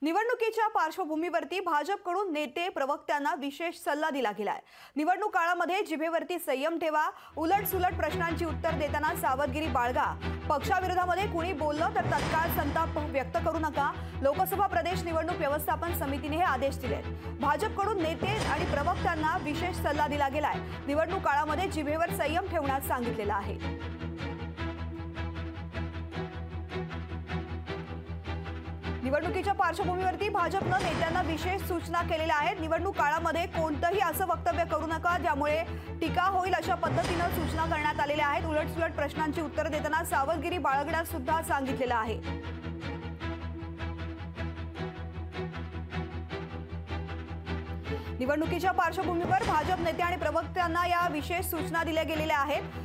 निवडणुकीच्या पार्श्वभूमीवरती भाजपकडून नेते प्रवक्त्यांना विशेष सल्ला दिला गेलाय। निवडणूक काळामध्ये जिभेवरती संयम ठेवा, उलटसुलट प्रश्नांची उत्तर देताना सावधगिरी बाळगा, पक्षाविरोधामध्ये कुणी बोललं तर तत्काळ संताप व्यक्त करू नका। लोकसभा प्रदेश निवडणूक व्यवस्थापन समितीने हे आदेश दिलेत। भाजपकडून नेते आणि प्रवक्त्यांना विशेष सल्ला दिला गेलाय। निवडणूक काळामध्ये जिभेवर संयम ठेवण्यास सांगितलेलं आहे। निवडणुकीच्या पार्श्वभूमीवरती भाजपने नेत्यांना विशेष सूचना केलेल्या आहेत। निवडणूक काळामध्ये कोणतेही असं वक्तव्य करू नका ज्यामुळे टीका होईल अशा पद्धतीने सूचना करण्यात आलेल्या आहेत। उलटसुलट प्रश्नांची उत्तरे देताना सावधगिरी बाळगण्यास सुद्धा सांगितलेलं आहे। निवडणुकीच्या पार्श्वभूमीवर भाजप नेते आणि प्रवक्त्यांना या विशेष सूचना दिल्या गेलेल्या आहेत।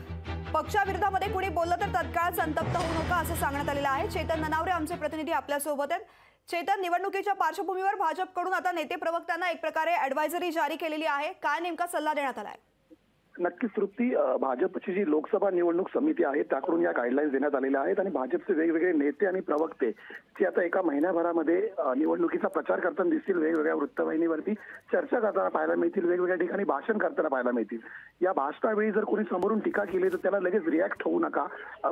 पक्षाविरोधामध्ये कुणी बोललं तर तत्काळ संतप्त होऊ नका असं सांगण्यात आलेलं आहे। चेतन ननावरे आमचे प्रतिनिधी आपल्या सोबत आहेत। चेतन, निवडणुकीच्या पार्श्वभूमीवर भाजपकडून आता नेते प्रवक्त्यांना एक प्रकारे ॲडव्हायझरी जारी केलेली आहे, काय नेमका सल्ला देण्यात आलाय? नक्कीच तृप्ती, भाजपची जी लोकसभा निवडणूक समिती आहे त्याकडून या गाईडलाईन्स देण्यात आलेल्या आहेत आणि भाजपचे वेगवेगळे नेते आणि प्रवक्ते जे आता एका महिन्याभरामध्ये निवडणुकीचा प्रचार करताना दिसतील, वेगवेगळ्या वृत्तवाहिनीवरती चर्चा करताना पाहायला मिळतील, वेगवेगळ्या ठिकाणी भाषण करताना पाहायला मिळतील। या भाषणावेळी जर कोणी समोरून टीका केली तर त्याला लगेच रिॲक्ट होऊ नका,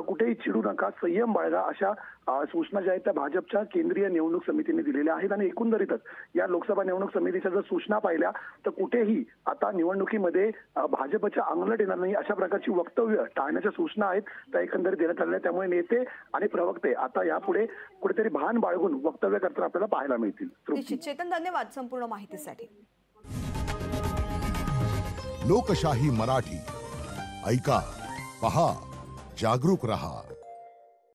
कुठेही चिडू नका, संयम बाळगा, अशा सूचना ज्या आहेत त्या भाजपच्या केंद्रीय निवडणूक समितीने दिलेल्या आहेत। आणि एकंदरीतच या लोकसभा निवडणूक समितीच्या जर सूचना पाहिल्या तर कुठेही आता निवडणुकीमध्ये भाजपच्या अंगलट येणार नाही अशा प्रकारची वक्तव्य टाळण्याच्या सूचना आहेत त्या एकंदरीत देण्यात आलेल्या। त्यामुळे नेते आणि प्रवक्ते आता यापुढे कुठेतरी भान बाळगून वक्तव्य करताना आपल्याला पाहायला मिळतील। चेतन, धन्यवाद संपूर्ण माहितीसाठी। लोकशाही मराठी ऐका, पहा, जागरूक रहा।